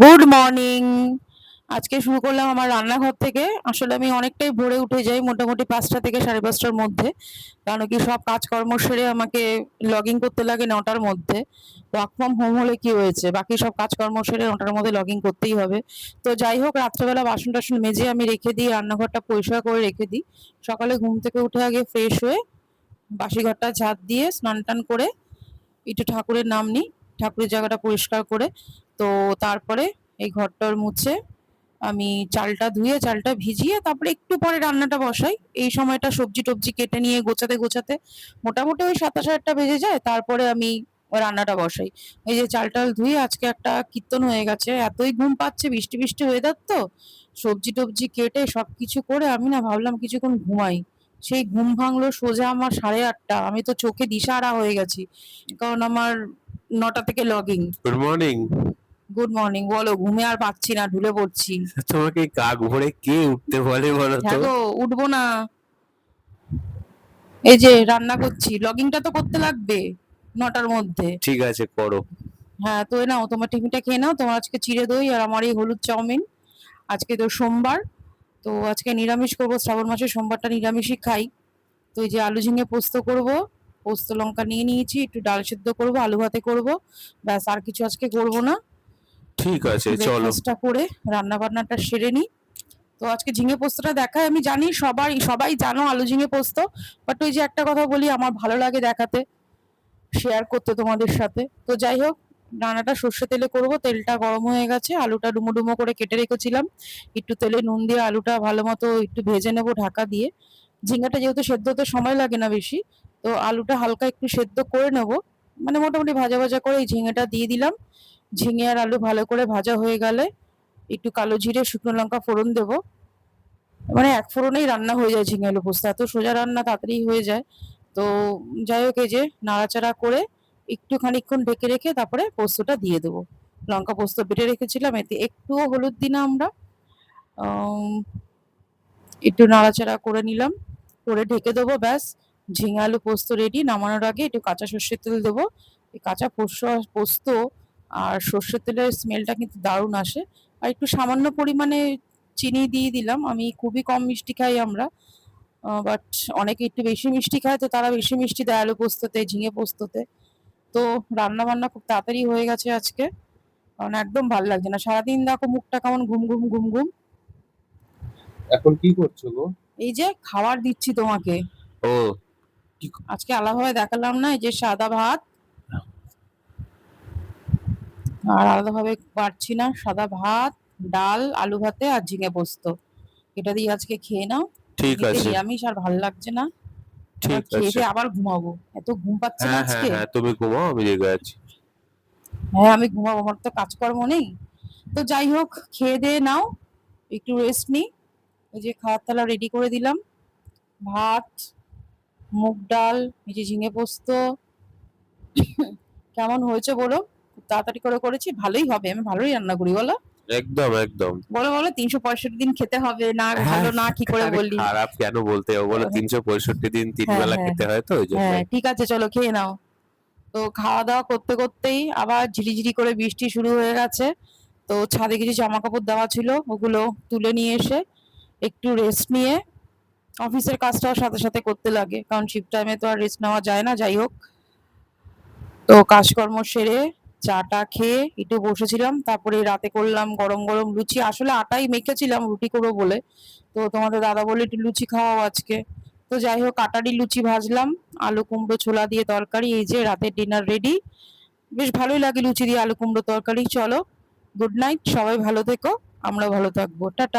Good morning. আজকে শুরু করলাম আমার রান্নাঘর থেকে। আসলে আমি অনেকটাই ভোরে উঠে যাই, মোটামুটি ৫টা থেকে ৫:৩০টার মধ্যে। কারণ কি সব কাজকর্ম সেরে আমাকে লগ ইন করতে লাগে ৯টার মধ্যে। ওয়ার্ক ফ্রম হোম হলে কি হয়েছে, বাকি সব কাজকর্ম সেরে ৯টার মধ্যে লগ ইন করতেই হবে। তো যাই হোক, রাত্রেবেলা বাসন টাসন মেজে আমি রেখে দিই, রান্নাঘরটা পরিষ্কার করে রেখে দিই। সকালে ঘুম থেকে উঠে আগে ফ্রেশ হয়ে বাসি ঘরটা ঝাঁট দিয়ে স্নান টান করে একটু ঠাকুরের নাম নিই, ঠাকুরের জায়গাটা পরিষ্কার করে। তো তারপরে এই ঘরটর মুছে আমি চালটা ধুয়ে চালটা ভিজিয়ে তারপরে একটু পরে রান্নাটা বসাই। এই সময়টা সবজি টবজি কেটে নিয়ে গোছাতে গোছাতে মোটামুটি ওই ৭টা ৮টা বেজে যায়। তারপরে আমি ওই রান্নাটা বসাই। এই যে চাল টাল ধুয়ে আজকে একটা কীর্তন হয়ে গেছে, এতই ঘুম পাচ্ছে, বৃষ্টি বৃষ্টি ওয়েদার তো। সবজি টবজি কেটে সবকিছু করে আমি না ভাবলাম কিছুক্ষণ ঘুমাই। সেই ঘুম ভাঙলো সোজা আমার ৮:৩০। আমি তো চোখে দিশাহারা হয়ে গেছি, কারণ আমার ৯টা থেকে log in. Good morning. Good morning. বলো, ঘুমে আর পাচ্ছি না, ঢুলে পড়ছি। তোমাকে কাক ভোরে কে উঠতে বলে বলো তো? হ্যাঁ গো, উঠবো না। এই যে রান্না করছি, লগইনটা তো করতে লাগবে ৯টার মধ্যে। ঠিক আছে, করো। হ্যাঁ, তো এ নাও তোমার টিফিনটা খেয়ে নাও। তোমার আজকে চিড়ে দই আর আমার এই হলুদ চাউমিন। আজকে তো সোমবার, তো আজকে নিরামিষ করবো। শ্রাবণ মাসে সোমবারটা নিরামিষই খাই। তো এই যে আলু ঝিঙে পোস্ত করব, পোস্ত লঙ্কা নিয়ে নিয়েছি, একটু ডাল সেদ্ধ করব, আলু ভাতে করব, ব্যাস। আর কিছু আজকে করব না। ঠিক আছে, চলো। ব্রেকফাস্টটা করে রান্না বান্নাটা সেরে নিই। তো আজকে ঝিঙে পোস্তটা দেখায়, আমি জানি সবাই সবাই জানো আলু ঝিঙে পোস্ত, বাট ওই যে একটা কথা বলি, আমার ভালো লাগে দেখাতে, শেয়ার করতে তোমাদের সাথে। তো যাই হোক, রান্নাটা সর্ষে তেলে করব। তেলটা গরম হয়ে গেছে, আলুটা ডুমো ডুমো করে কেটে রেখেছিলাম। একটু তেলে নুন দিয়ে আলুটা ভালো মতো একটু ভেজে নেব ঢাকা দিয়ে। ঝিঙ্গাটা যেহেতু সেদ্ধ হতে সময় লাগে না বেশি, তো আলুটা হালকা একটু সেদ্ধ করে নেব, মানে মোটামুটি ভাজা ভাজা করে এই ঝিঙেটা দিয়ে দিলাম। ঝিঙে আর আলু ভালো করে ভাজা হয়ে গেলে একটু কালো জিরে শুকনো লঙ্কা ফোড়ন দেবো। মানে এক ফোড়নেই রান্না হয়ে যায় ঝিঙে আলু পোস্ত, এত সোজা রান্না, তাড়াতাড়ি হয়ে যায়। তো যাই হোক, এই যে নাড়াচাড়া করে একটু খানিকক্ষণ ঢেকে রেখে তারপরে পোস্তটা দিয়ে দেবো। লঙ্কা পোস্ত বেটে রেখেছিলাম, এতে একটুও হলুদ দিই না আমরা। আম, একটু নাড়াচাড়া করে নিলাম, করে ঢেকে দেবো, ব্যাস। ঝিঙে আলু পোস্ত রেডি। নামানোর আগে একটু কাঁচা সর্ষের তেল দেবো। এই কাঁচা পোস্ত আর সর্ষের তেলের স্মেলটা কিন্তু দারুণ আসে। আর একটু সামান্য পরিমাণে চিনি দিয়ে দিলাম। আমি খুবই কম মিষ্টি খাই আমরা, বাট অনেকে একটু বেশি মিষ্টি খায়, তো তারা বেশি মিষ্টি দেয় আলু পোস্ততে, ঝিঙে পোস্ততে। তো রান্না বান্না খুব তাড়াতাড়ি হয়ে গেছে আজকে, কারণ একদম ভাল লাগছে না। সারাদিন দেখো মুখটা কেমন ঘুম ঘুম ঘুম ঘুম। এখন কি করছো গো? এই যে খাবার দিচ্ছি তোমাকে। ও, আজকে আলাদাভাবে দেখালাম না, এই যে সাদা ভাত, আর আলাদাভাবে পারছি না, সাদা ভাত, ডাল, আলু ভাতে আর ঝিঙে পোস্ত। এটা দিয়ে আজকে খেয়ে নাও। ঠিক এমনিতে আছে। নিরামিষ আর ভাল লাগছে না। এবার ঠিক খেয়ে আছে। দিয়ে আবার ঘুমাবো, এত ঘুম পাচ্ছে না হ্যাঁ হ্যাঁ আজকে। হ্যাঁ, তুমি ঘুমাও, আমি জেগে আছি। হ্যাঁ, আমি ঘুমাবো, আমার তো কাজকর্ম নেই। তো যাই হোক, খেয়ে দিয়ে নাও, একটু রেস্ট নিই। এই যে খাওয়ার থালা রেডি করে দিলাম। ভাত, মুগ ডাল, এই যে ঝিঙে পোস্ত। কেমন হয়েছে বলো? খুব তাড়াতাড়ি করে করেছি, ভালোই হবে, আমি ভালোই রান্না করি বলো। একদম একদম। বলো বলো, ৩৬৫ দিন খেতে হবে না, হ্যাঁ। ভালো না কি করে আরে বলি? খারাপ কেন বলতে হবে বলো? ৩৬৫ দিন তিন হ্যাঁ বেলা হ্যাঁ খেতে হয়, তো ওই হ্যাঁ, জন্যই। ঠিক আছে, চলো খেয়ে নাও। তো খাওয়া দাওয়া করতে করতেই আবার ঝিরিঝিরি করে বৃষ্টি শুরু হয়ে গেছে। তো ছাদে কিছু জামা কাপড় দেওয়া ছিল, ওগুলো তুলে নিয়ে এসে একটু রেস্ট নিয়ে, অফিসের কাজটাও সাথে সাথে করতে লাগে, কারণ শিফট টাইমে তো আর রেস্ট নেওয়া যায় না। যাই হোক, তো কাজকর্ম সেরে চা টা খেয়ে একটু বসেছিলাম। তারপরে রাতে করলাম গরম গরম লুচি, আসলে আটাই মেখেছিলাম রুটি করবো বলে। তো তোমাদের দাদা বলে একটু লুচি খাওয়াও আজকে। তো যাই হোক, আটারই লুচি ভাজলাম, আলু কুমড়ো ছোলা দিয়ে তরকারি। এই যে রাতের ডিনার রেডি। বেশ ভালোই লাগে লুচি দিয়ে আলু কুমড়ো তরকারি। চলো, গুড নাইট, সবাই ভালো থেকো, আমরা ভালো থাকবো, টাটা।